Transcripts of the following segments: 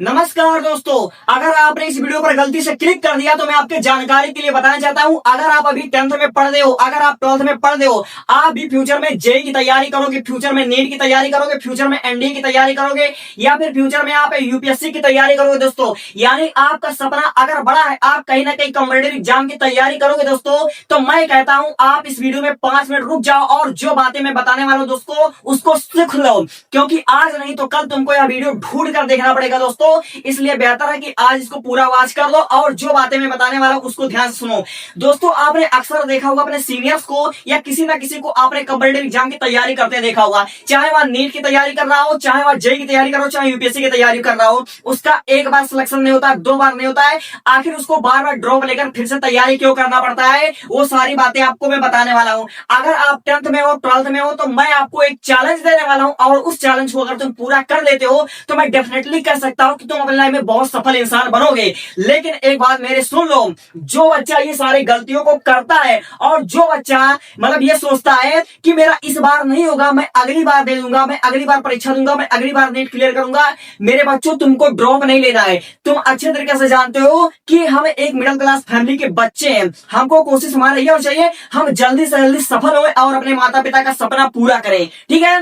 नमस्कार दोस्तों, अगर आपने इस वीडियो पर गलती से क्लिक कर दिया तो मैं आपके जानकारी के लिए बताना चाहता हूं। अगर आप अभी 10th में पढ़ रहे हो, अगर आप 12th में पढ़ रहे हो, आप भी फ्यूचर में जेई की तैयारी करोगे, फ्यूचर में नीट की तैयारी करोगे, फ्यूचर में एनडीए की तैयारी करोगे या फिर फ्यूचर में आप यूपीएससी की तैयारी करोगे दोस्तों, यानी आपका सपना अगर बड़ा है, आप कहीं ना कहीं कॉम्पिटेटिव एग्जाम की तैयारी करोगे दोस्तों, तो मैं कहता हूं आप इस वीडियो में 5 मिनट रुक जाओ और जो बातें मैं बताने वाला हूं दोस्तों उसको सीख लो, क्योंकि आज नहीं तो कल तुमको यह वीडियो ढूंढ कर देखना पड़ेगा दोस्तों। इसलिए बेहतर है कि आज इसको पूरा वॉच कर लो और जो बातें मैं बताने वाला हूं उसको ध्यान से सुनो दोस्तों। आपने अक्सर देखा होगा अपने सीनियर्स को या किसी ना किसी को आपने कॉम्पिटेटिव एग्जाम की तैयारी करते देखा होगा, चाहे वह नीट की तैयारी कर रहा हो, चाहे वह जेई की तैयारी कर रहा हो, चाहे यूपीएससी की तैयारी कर रहा हो, उसका एक बार सिलेक्शन नहीं होता, 2 बार नहीं होता है, आखिर उसको बार बार ड्रॉप लेकर फिर से तैयारी क्यों करना पड़ता है, वो सारी बातें आपको मैं बताने वाला हूं। अगर आप 10th में हो, 12th में हो, तो मैं आपको एक चैलेंज देने वाला हूं और उस चैलेंज को अगर तुम पूरा कर लेते हो तो मैं डेफिनेटली कह सकता हूं कि तुम अपनी लाइफ में बहुत सफल इंसान बनोगे। लेकिन एक बात मेरे सुन लो, जो बच्चा ये सारी गलतियों को करता है और जो बच्चा मतलब ये सोचता है कि मेरा इस बार नहीं होगा, मैं अगली बार दे दूंगा, मैं अगली बार परीक्षा दूंगा, मैं अगली बार नीट क्लियर करूंगा, मेरे बच्चों तुमको ड्रॉप नहीं लेना है। तुम अच्छे तरीके से जानते हो कि हम एक मिडिल क्लास फैमिली के बच्चे हैं, हमको कोशिश हमारा ये होनी चाहिए हम जल्दी से जल्दी सफल हो और अपने माता पिता का सपना पूरा करें, ठीक है।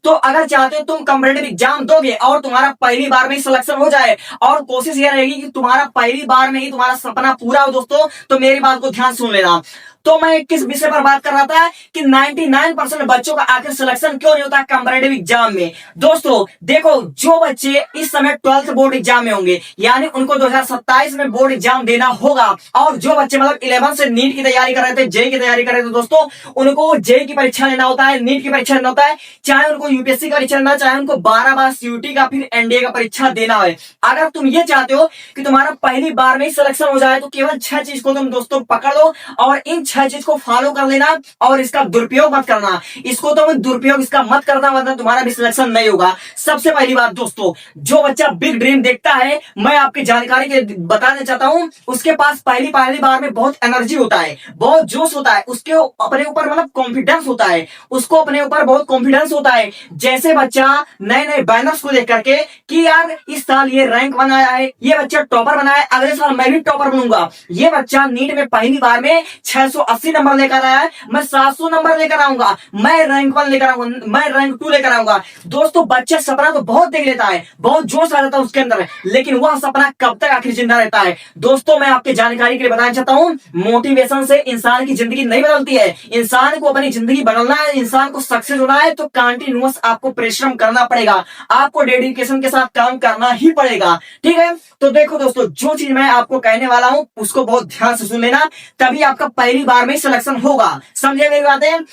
तो अगर चाहते हो तुम कॉम्पिटेटिव एग्जाम दोगे और तुम्हारा पहली बार में ही सिलेक्शन हो जाए और कोशिश ये रहेगी कि तुम्हारा पहली बार में ही तुम्हारा सपना पूरा हो दोस्तों, तो मेरी बात को ध्यान सुन लेना। तो मैं किस विषय पर बात कर रहा था कि 99% बच्चों का आखिर सिलेक्शन क्यों नहीं होता कॉम्पिटेटिव एग्जाम में। दोस्तों देखो, जो बच्चे इस समय 12th बोर्ड एग्जाम में होंगे, यानी उनको 2027 में बोर्ड एग्जाम देना होगा, और जो बच्चे मतलब 11 से नीट की तैयारी कर रहे थे, जेई की तैयारी कर रहे थे दोस्तों, उनको जेई की परीक्षा लेना होता है, नीट की परीक्षा लेना होता है, चाहे उनको यूपीएससी का परीक्षा लेना, चाहे उनको 12 बार सीयूटी का फिर एनडीए का परीक्षा देना है। अगर तुम ये चाहते हो कि तुम्हारा पहली बार में ही सिलेक्शन हो जाए तो केवल 6 चीज को तुम दोस्तों पकड़ लो और इन 6 चीज को फॉलो कर लेना और इसका दुरुपयोग मत करना। इसको तो दुरुपयोग इसका मत करना, वरना तुम्हारा भी सिलेक्शन नहीं होगा। सबसे पहली बात दोस्तों, जो बच्चा बिग ड्रीम देखता है, मैं आपकी जानकारी के बताना चाहता हूं, उसके पास पहली बार में बहुत एनर्जी होता है, बहुत जोश होता है, उसके अपने ऊपर मतलब कॉन्फिडेंस होता है, उसको अपने ऊपर बहुत कॉन्फिडेंस होता है। जैसे बच्चा नए नए बैनर्स को देख करके कि यार इस साल ये रैंक बनाया है, ये बच्चा टॉपर बना है, अगले साल मैं भी टॉपर बनूंगा, ये बच्चा नीट में पहली बार में 680 नंबर लेकर आया है, मैं 700 नंबर लेकर आऊंगा, मैं रैंक 1 लेकर आऊंगा, मैं रैंक 2 लेकर आऊंगा। दोस्तों बच्चा सपना तो बहुत देख लेता है, बहुत जोश आ जाता है उसके अंदर, लेकिन वह सपना कब तक आखिर जिंदा रहता है। दोस्तों मैं आपके जानकारी के लिए बताना चाहता हूं, मोटिवेशन से इंसान की जिंदगी नहीं बदलती है। इंसान को अपनी जिंदगी बदलना है, इंसान को सक्सेस होना है तो कंटिन्यूअस आपको परिश्रम करना पड़ेगा, आपको डेडिकेशन के साथ काम करना ही पड़ेगा, ठीक है। तो देखो दोस्तों, जो चीज मैं आपको कहने वाला हूं उसको बहुत ध्यान से सुन लेना, तभी आपका पहली बार में सिलेक्शन होगा। समझे मेरी बातें।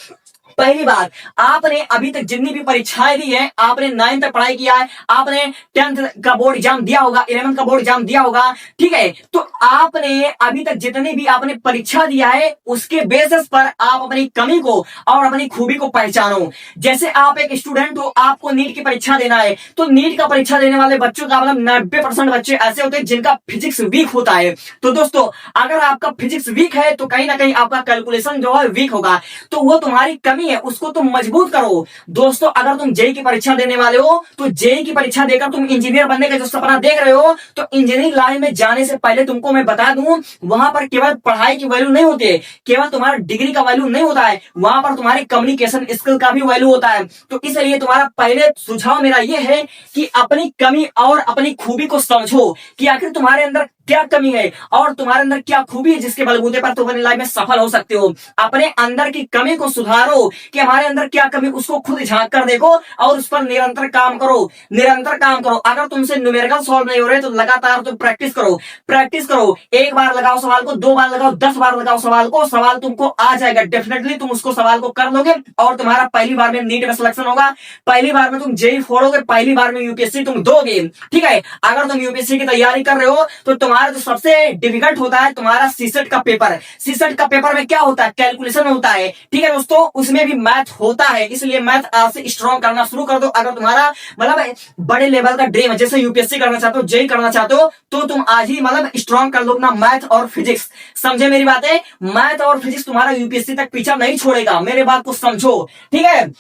पहली बात, आपने अभी तक जितनी भी परीक्षाएं दी है, आपने 9th तक पढ़ाई किया है, आपने 10th का बोर्ड एग्जाम दिया होगा, 11th का बोर्ड एग्जाम दिया होगा, ठीक है। तो आपने अभी तक जितनी भी आपने परीक्षा दिया है उसके बेसिस पर आप अपनी कमी को और अपनी खूबी को पहचानो। जैसे आप एक स्टूडेंट हो, आपको नीट की परीक्षा देना है, तो नीट का परीक्षा देने वाले बच्चों का मतलब 90% बच्चे ऐसे होते हैं जिनका फिजिक्स वीक होता है। तो दोस्तों अगर आपका फिजिक्स वीक है तो कहीं ना कहीं आपका कैलकुलेशन जो है वीक होगा, तो वो तुम्हारी कमी है, उसको तुम मजबूत करो। दोस्तों अगर तुम जेई की परीक्षा देने वाले हो तो जेई की परीक्षा देकर तुम इंजीनियर बनने का जो सपना देख रहे हो, तो इंजीनियरिंग लाइन में जाने से पहले तुमको मैं बता दूं, वहां पर केवल पढ़ाई की वैल्यू नहीं होती है, केवल तुम्हारा डिग्री का वैल्यू नहीं होता है, वहां पर तुम्हारी कम्युनिकेशन स्किल का भी वैल्यू होता है। तो इसलिए तुम्हारा पहले सुझाव मेरा यह है कि अपनी कमी और अपनी खूबी को समझो कि आखिर तुम्हारे अंदर क्या कमी है और तुम्हारे अंदर क्या खूबी है जिसके बलबूते पर तुम अपनी लाइफ में सफल हो सकते हो। अपने अंदर की कमी को सुधारो कि हमारे अंदर क्या कमी, उसको खुद झांक कर देखो और उस पर निरंतर काम करो, निरंतर काम करो। अगर तुमसे न्यूमेरिकल सॉल्व नहीं हो रहे तो लगातार तुम प्रैक्टिस करो, प्रैक्टिस करो। एक बार लगाओ सवाल को, 2 बार लगाओ, 10 बार लगाओ सवाल को, सवाल तुमको आ जाएगा, डेफिनेटली तुम उसको सवाल को कर लोगे और तुम्हारा पहली बार में नीट में सिलेक्शन होगा, पहली बार में तुम जेई फोड़ोगे, पहली बार में यूपीएससी तुम दोगे, ठीक है। अगर तुम यूपीएससी की तैयारी कर रहे हो तो तुम्हारा जो सबसे डिफिकल्ट होता है तुम्हारा सीसेट का पेपर। सीसेट का पेपर में क्या होता है, कैलकुलेशन होता है, ठीक है दोस्तों, उसमें भी मैथ होता है, इसलिए मैथ आज से स्ट्रॉन्ग करना शुरू कर दो। अगर तुम्हारा मतलब बड़े लेवल का ड्रीम है, जैसे यूपीएससी करना चाहते हो, जेई करना चाहते हो, तो तुम आज ही मतलब स्ट्रॉन्ग कर लो अपना मैथ और फिजिक्स। समझे मेरी बातें। मैथ और फिजिक्स तुम्हारा यूपीएससी तक पीछा नहीं छोड़ेगा, मेरे बात को समझो, ठीक है।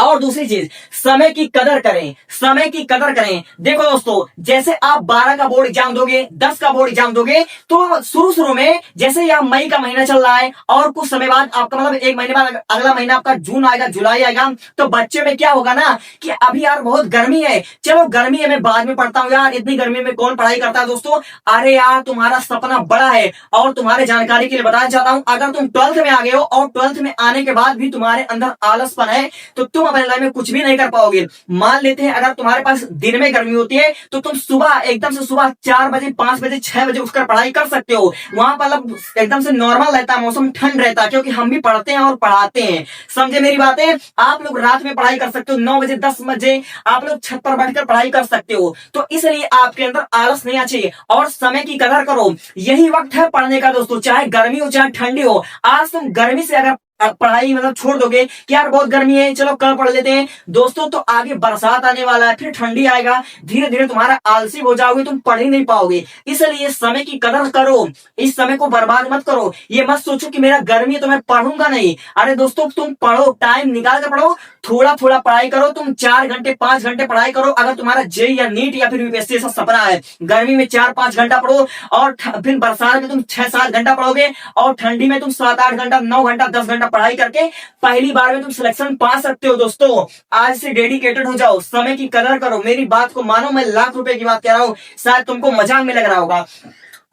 और दूसरी चीज, समय की कदर करें, समय की कदर करें। देखो दोस्तों, जैसे आप 12 का बोर्ड एग्जाम दोगे, 10 का बोर्ड एग्जाम दोगे, तो शुरू शुरू में जैसे ही आप मई का महीना चल रहा है और कुछ समय बाद आपका मतलब एक महीने बाद अगला महीना आपका जून आएगा, जुलाई आएगा, तो बच्चे में क्या होगा ना कि अभी यार बहुत गर्मी है, चलो गर्मी है मैं बाद में पढ़ता हूँ यार, इतनी गर्मी में कौन पढ़ाई करता है दोस्तों। अरे यार तुम्हारा सपना बड़ा है। और तुम्हारे जानकारी के लिए बताना चाहता हूं, अगर तुम 12th में आ गए हो और 12th में आने के बाद भी तुम्हारे अंदर आलसपन है, तो तुम अपने लाइफ में कुछ भी नहीं कर पाओगे। मान लेते हैं अगर तुम्हारे पास दिन में गर्मी होती है तो तुम सुबह एकदम से सुबह 4 बजे 5 बजे 6 बजे उठकर पढ़ाई कर सकते हो। वहां पर मतलब एकदम से नॉर्मल रहता है, मौसम ठंड रहता है, क्योंकि हम भी पढ़ते हैं और पढ़ाते हैं। समझे मेरी बातें। आप लोग रात में पढ़ाई कर सकते हो, 9 बजे 10 बजे आप लोग छत पर बैठकर पढ़ाई कर सकते हो। तो इसलिए आपके अंदर आलस नहीं आना चाहिए और समय की कदर करो। यही वक्त है पढ़ने का दोस्तों, चाहे गर्मी हो चाहे ठंडी हो। आज तुम गर्मी से अगर पढ़ाई मतलब छोड़ दोगे कि यार बहुत गर्मी है चलो कल पढ़ लेते हैं दोस्तों, तो आगे बरसात आने वाला है, फिर ठंडी आएगा, धीरे धीरे तुम्हारा आलसी हो जाओगे, तुम पढ़ ही नहीं पाओगे। इसलिए समय की कदर करो, इस समय को बर्बाद मत करो। ये मत सोचो कि मेरा गर्मी है तो मैं पढ़ूंगा नहीं। अरे दोस्तों तुम पढ़ो, टाइम निकाल कर पढ़ो, थोड़ा थोड़ा पढ़ाई करो। तुम 4 घंटे 5 घंटे पढ़ाई करो। अगर तुम्हारा जेई या नीट या फिर यूपीएससी ऐसा सपना है, गर्मी में 4-5 घंटा पढ़ो और फिर बरसात में तुम 6-7 घंटा पढ़ोगे और ठंडी में तुम 7-8 घंटा 9 घंटा 10 घंटा पढ़ाई करके पहली बार में तुम सिलेक्शन पा सकते हो। दोस्तों आज से डेडिकेटेड हो जाओ, समय की कदर करो, मेरी बात को मानो। मैं लाख रुपए की बात कह रहा हूं, शायद तुमको मजाक में लग रहा होगा।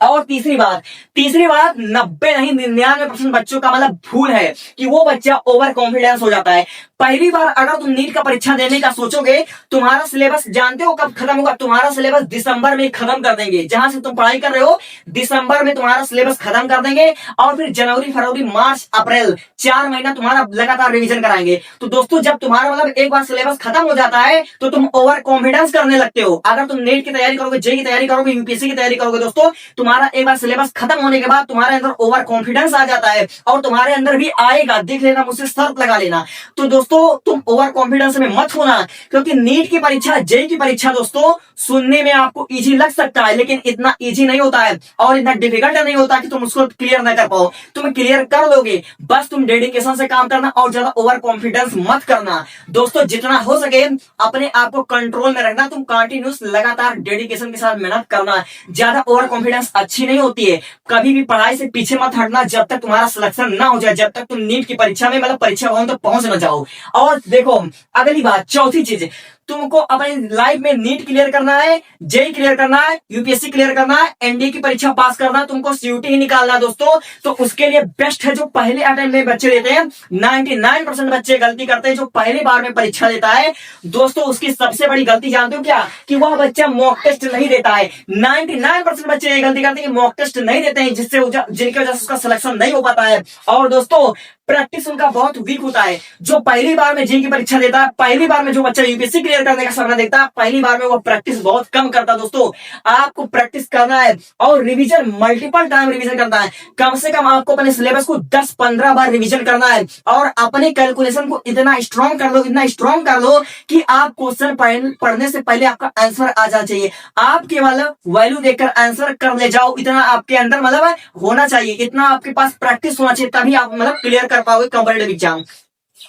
और तीसरी बात 90 नहीं 99% बच्चों का मतलब भूल है कि वो बच्चा ओवर कॉन्फिडेंस हो जाता है। पहली बार अगर तुम नीट का परीक्षा देने का सोचोगे, तुम्हारा सिलेबस जानते हो कब खत्म होगा? तुम्हारा सिलेबस दिसंबर में खत्म कर देंगे। जहां से तुम पढ़ाई कर रहे हो दिसंबर में तुम्हारा सिलेबस खत्म कर देंगे और फिर जनवरी फरवरी मार्च अप्रैल 4 महीना तुम्हारा लगातार रिवीजन कराएंगे। तो दोस्तों जब तुम्हारा मतलब एक बार सिलेबस खत्म हो जाता है तो तुम ओवर कॉन्फिडेंस करने लगते हो। अगर तुम नीट की तैयारी करोगे, जेई की तैयारी करोगे, यूपीएससी की तैयारी करोगे दोस्तों, तुम्हारा एक बार सिलेबस खत्म होने के बाद तुम्हारे अंदर ओवर कॉन्फिडेंस आ जाता है और तुम्हारे अंदर भी आएगा, देख लेना, मुझसे शर्त लगा लेना। तो दोस्तों तुम ओवर कॉन्फिडेंस में मत होना, क्योंकि नीट की परीक्षा, जेई की परीक्षा दोस्तों सुनने में आपको इजी लग सकता है, लेकिन इतना इजी नहीं होता है और इतना डिफिकल्ट नहीं होता कि तुम उसको क्लियर ना कर पाओ। तुम क्लियर कर लोगे, बस तुम डेडिकेशन से काम करना और ज्यादा ओवर कॉन्फिडेंस मत करना। दोस्तों जितना हो सके अपने आप को कंट्रोल में रखना, तुम कंटिन्यूस लगातार डेडिकेशन के साथ मेहनत करना। ज्यादा ओवर कॉन्फिडेंस अच्छी नहीं होती है। कभी भी पढ़ाई से पीछे मत हटना जब तक तुम्हारा सिलेक्शन ना हो जाए, जब तक तुम नीट की परीक्षा में मतलब परीक्षा भवन तक पहुंच ना जाओ। और देखो अगली बात, चौथी चीज, तुमको अपनी लाइफ में नीट क्लियर करना है, जेई क्लियर करना है, यूपीएससी क्लियर करना है, एनडीए की परीक्षा पास करना है, तुमको सीयूटी ही निकालना है दोस्तों। तो उसके लिए बेस्ट है जो पहले अटेम्प्ट में बच्चे देते हैं। 99% बच्चे गलती करते हैं जो पहली बार में परीक्षा देता है दोस्तों। उसकी सबसे बड़ी गलती जानते हो क्या? कि वह बच्चा मॉक टेस्ट नहीं देता है। 99% बच्चे ये गलती करते हैं कि मॉक टेस्ट नहीं देते हैं, जिससे जिनकी वजह से उसका सिलेक्शन नहीं हो पाता है। और दोस्तों प्रैक्टिस उनका बहुत वीक होता है। जो पहली बार में जेईई की परीक्षा देता है, पहली बार में जो बच्चा यूपीएससी क्लियर करने का सपना देखता है, पहली बार में वो प्रैक्टिस बहुत कम करता है। दोस्तों आपको प्रैक्टिस करना है और रिवीजन मल्टीपल टाइम रिवीजन करना है। कम से कम आपको अपने सिलेबस को 10-15 बार रिवीजन करना है और अपने कैलकुलेशन को इतना स्ट्रॉन्ग कर लो, इतना स्ट्रॉन्ग कर लो कि आप क्वेश्चन पढ़ने से पहले आपका आंसर आ जाना चाहिए। आप केवल वैल्यू देखकर आंसर कर ले जाओ, इतना आपके अंदर मतलब होना चाहिए, इतना आपके पास प्रैक्टिस होना चाहिए, तभी आप मतलब क्लियर कर पाओगे कॉम्पिटिटिव एग्जाम।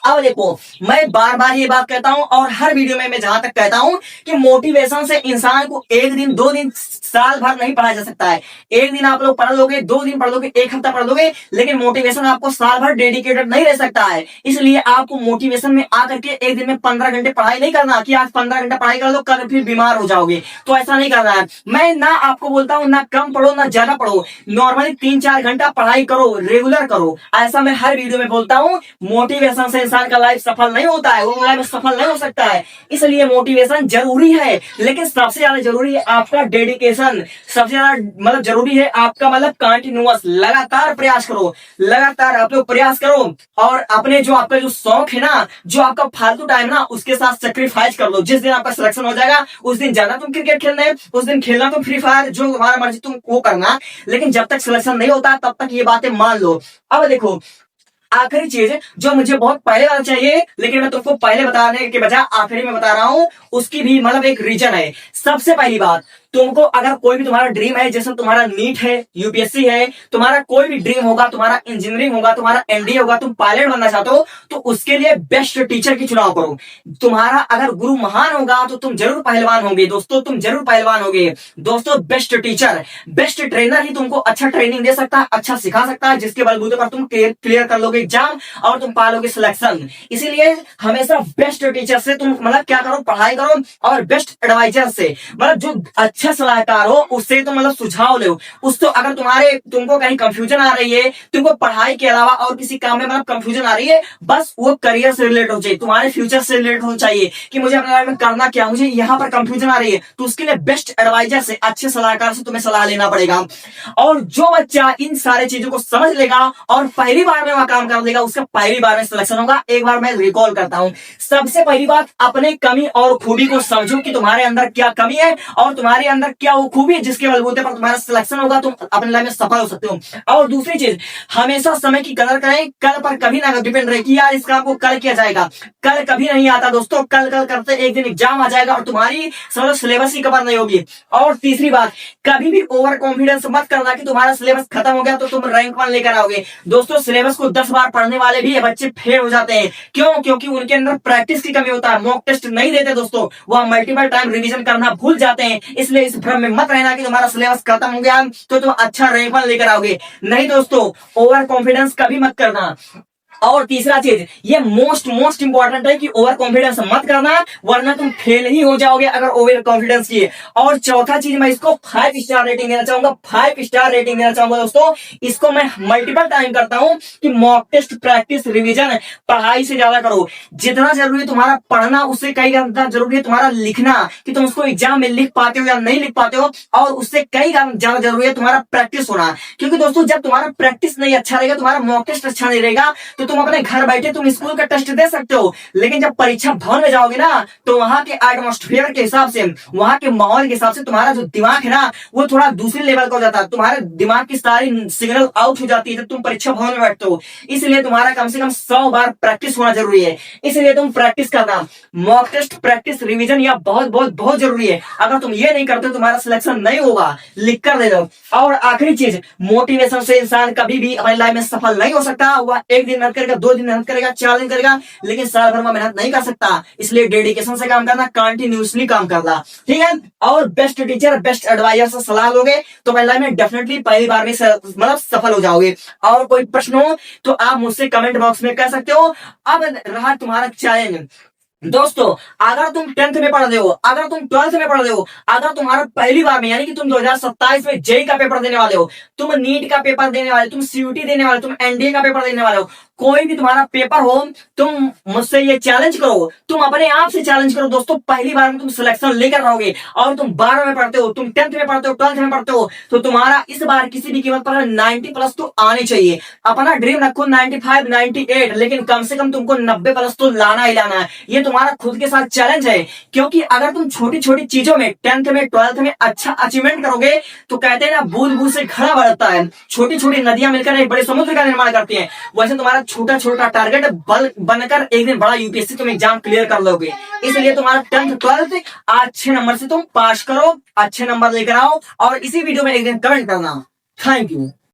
अब देखो मैं बार बार ये बात कहता हूं और हर वीडियो में मैं जहां तक कहता हूं कि मोटिवेशन से इंसान को 1 दिन 2 दिन साल भर नहीं पढ़ा जा सकता है। 1 दिन आप लोग पढ़ लोगे, 2 दिन पढ़ लोगे, 1 हफ्ता पढ़ लोगे, लेकिन मोटिवेशन आपको साल भर डेडिकेटेड नहीं रह सकता है। इसलिए आपको मोटिवेशन में आकर के 1 दिन में 15 घंटे पढ़ाई नहीं करना कि आज 15 घंटे पढ़ाई कर लो कल फिर बीमार हो जाओगे, तो ऐसा नहीं करना है। मैं ना आपको बोलता हूं ना कम पढ़ो ना ज्यादा पढ़ो, नॉर्मली 3-4 घंटा पढ़ाई करो, रेगुलर करो, ऐसा मैं हर वीडियो में बोलता हूं। मोटिवेशन से इंसान का लाइफ सफल नहीं होता है, वो लाइफ सफल नहीं हो सकता है। इसलिए मोटिवेशन जरूरी है, लेकिन सबसे ज्यादा जरूरी है आपका डेडिकेशन। सबसे ज्यादा मतलब जरूरी है आपका मतलब कंटिन्यूअस, लगातार प्रयास करो, लगातार आप लोग प्रयास करो और अपने जो आपका जो शौक है ना, जो आपका फालतू टाइम ना, उसके साथ सेक्रीफाइस कर लो। जिस दिन आपका सिलेक्शन हो जाएगा उस दिन जाना तुम क्रिकेट खेलने, उस दिन खेलना तुम फ्री फायर, जो तुम्हारा मर्जी तुम वो करना, लेकिन जब तक सिलेक्शन नहीं होता तब तक ये बातें मान लो। अब देखो आखिरी चीज जो मुझे बहुत पहले बताना चाहिए, लेकिन मैं तुमको पहले बताने के बजाय आखिरी में बता रहा हूं, उसकी भी मतलब एक रीजन है। सबसे पहली बात, तुमको अगर कोई भी तुम्हारा ड्रीम है, जैसे तुम्हारा नीट है, यूपीएससी है, तुम्हारा कोई भी ड्रीम होगा, तुम्हारा इंजीनियरिंग होगा, तुम्हारा एनडीए होगा, तुम पायलट बनना चाहते हो, तो उसके लिए बेस्ट टीचर की चुनाव करो। तुम्हारा अगर गुरु महान होगा तो तुम जरूर पहलवान होंगे दोस्तों, तुम जरूर पहलवान होगे दोस्तों। बेस्ट टीचर, बेस्ट ट्रेनर ही तुमको अच्छा ट्रेनिंग दे सकता है, अच्छा सिखा सकता है, जिसके बलबूते पर तुम क्लियर कर लोगे एग्जाम और तुम पालोगे सिलेक्शन। इसीलिए हमेशा बेस्ट टीचर से तुम मतलब क्या करो, पढ़ाई करो, और बेस्ट एडवाइजर से मतलब जो अच्छा सलाहकार हो उससे तुम मतलब सुझाव लो। उसको अगर तुमको कहीं कंफ्यूजन आ रही है, तुमको पढ़ाई के अलावा और किसी काम में मतलब कंफ्यूजन आ रही है, बस वो करियर से रिलेट हो चाहिए, तुम्हारे फ्यूचर से रिलेट होना चाहिए कि मुझे अपने लाइफ में करना क्या, मुझे यहाँ पर कंफ्यूजन आ रही है, तो उसके लिए बेस्ट एडवाइजर से, अच्छे सलाहकार से तुम्हें सलाह लेना पड़ेगा। और जो बच्चा इन सारे चीजों को समझ लेगा और पहली बार में वहां काम कर देगा, उसका पहली बार में सिलेक्शन होगा। एक बार मैं रिकॉल करता हूं, सबसे पहली बात अपने कमी और खूबी को समझो कि तुम्हारे अंदर क्या कमी है और तुम्हारे अंदर क्या वो खूबी है जिसके बलबूते पर तुम्हारा सिलेक्शन होगा, तुम अपने लाइफ में सफल हो सकते हो। और दूसरी चीज, हमेशा समय की कदर करें, कल पर कभी ना डिपेंड रहे कि यार इस काम को कल किया जाएगा, कल कभी नहीं आता दोस्तों। कल कल करते एक दिन एग्जाम आ जाएगा और तुम्हारी समझो सिलेबस ही कवर नहीं होगी। और तीसरी बात, कभी भी ओवर कॉन्फिडेंस मत करना कि तुम्हारा सिलेबस खत्म हो गया तो तुम रैंक 1 लेकर आओगे। दोस्तों सिलेबस को 10 बार पढ़ने वाले भी बच्चे फेल हो जाते हैं। क्यों? क्योंकि उनके अंदर प्रैक्टिस की कमी होता है, मॉक टेस्ट नहीं देते दोस्तों, वह मल्टीपल टाइम रिवीजन करना भूल जाते हैं। इसलिए इस भ्रम में मत रहना कि तुम्हारा सिलेबस खत्म हो गया तो तुम अच्छा रैंक 1 लेकर आओगे। नहीं दोस्तों, ओवर कॉन्फिडेंस कभी मत करना। और तीसरा चीज, ये मोस्ट इंपॉर्टेंट है कि ओवर कॉन्फिडेंस मत करना, वरना तुम फेल ही हो जाओगे अगर ओवर कॉन्फिडेंस किए। और चौथा चीज, मैं इसको 5 स्टार रेटिंग देना चाहूंगा, 5 स्टार रेटिंग देना चाहूंगा दोस्तों। इसको मैं मल्टीपल टाइम करता हूं कि मॉक टेस्ट, प्रैक्टिस, रिवीजन पढ़ाई से ज्यादा करो। जितना जरूरी है तुम्हारा पढ़ना, उससे कई ज्यादा जरूरी है तुम्हारा लिखना, कि तुम उसको एग्जाम में लिख पाते हो या नहीं लिख पाते हो। और उससे कई ज्यादा जरूरी है तुम्हारा प्रैक्टिस होना, क्योंकि दोस्तों जब तुम्हारा प्रैक्टिस नहीं अच्छा रहेगा, तुम्हारा मॉक टेस्ट अच्छा नहीं रहेगा, तो तुम अपने घर बैठे तुम स्कूल का टेस्ट दे सकते हो, लेकिन जब परीक्षा भवन में जाओगे ना, तो वहां के एटमॉस्फेयर के हिसाब से, वहां के माहौल के हिसाब से तुम्हारा जो दिमाग है ना, वो थोड़ा दूसरे लेवल का हो जाता है। तुम्हारे दिमाग की सारी सिग्नल आउट हो जाती है जब तुम परीक्षा भवन में बैठते हो। इसलिए तुम्हारा कम से कम 100 बार प्रैक्टिस होना जरूरी है। इसलिए तुम प्रैक्टिस करना, मॉक टेस्ट, प्रैक्टिस, रिविजन, यह बहुत जरूरी है। अगर तुम ये नहीं करते तुम्हारा सिलेक्शन नहीं होगा, लिख कर दे दो। और आखिरी चीज, मोटिवेशन से इंसान कभी भी अपनी लाइफ में सफल नहीं हो सकता। वह एक दिन मेहनत करेगा, 2 दिन मेहनत करेगा, 4 दिन करेगा, लेकिन साल भर में मेहनत नहीं कर सकता। इसलिए डेडिकेशन से काम करना, कंटिन्यूअसली काम करना, ठीक है। और बेस्ट टीचर, बेस्ट एडवाइजर से सलाह लोगे तो अपनी लाइफ में डेफिनेटली पहली बार में मतलब सफल हो जाओगे। और कोई प्रश्न हो तो आप मुझसे कमेंट बॉक्स में कह सकते हो। अब रहा तुम्हारा चैलेंज दोस्तों, अगर तुम 10th में पढ़ रहे हो, अगर तुम 12th में पढ़ रहे हो, अगर तुम्हारा पहली बार में यानी कि तुम 2027 में जेई का पेपर देने वाले हो, तुम नीट का पेपर देने वाले, तुम सीयूटी देने वाले, तुम एनडीए का पेपर देने वाले हो, कोई भी तुम्हारा पेपर हो, तुम मुझसे ये चैलेंज करो, तुम अपने आप से चैलेंज करो दोस्तों। पहली बार में तुम सिलेक्शन लेकर रहोगे और तुम 12 में पढ़ते हो, तुम 10th में पढ़ते हो, 12th में पढ़ते हो, तो तुम्हारा इस बार किसी भी कीमत पर 90 प्लस तो आनी चाहिए। अपना ड्रीम रखो 95, 98, लेकिन कम से कम तुमको 90 प्लस तो लाना ही लाना है। ये तुम्हारा खुद के साथ चैलेंज है, क्योंकि अगर तुम छोटी छोटी चीजों में 10th में, 12th में अच्छा अचीवमेंट करोगे, तो कहते हैं ना बूंद बूंद से घड़ा बढ़ता है, छोटी छोटी नदियां मिलकर एक बड़े समुद्र का निर्माण करती हैं। वैसे तुम्हारा छोटा छोटा टारगेट बनकर एक दिन बड़ा यूपीएससी तुम एग्जाम क्लियर कर लोगे। इसलिए तुम्हारा 10th 12th अच्छे नंबर से तुम पास करो, अच्छे नंबर लेकर आओ और इसी वीडियो में एक दिन कमेंट करना। Thank you.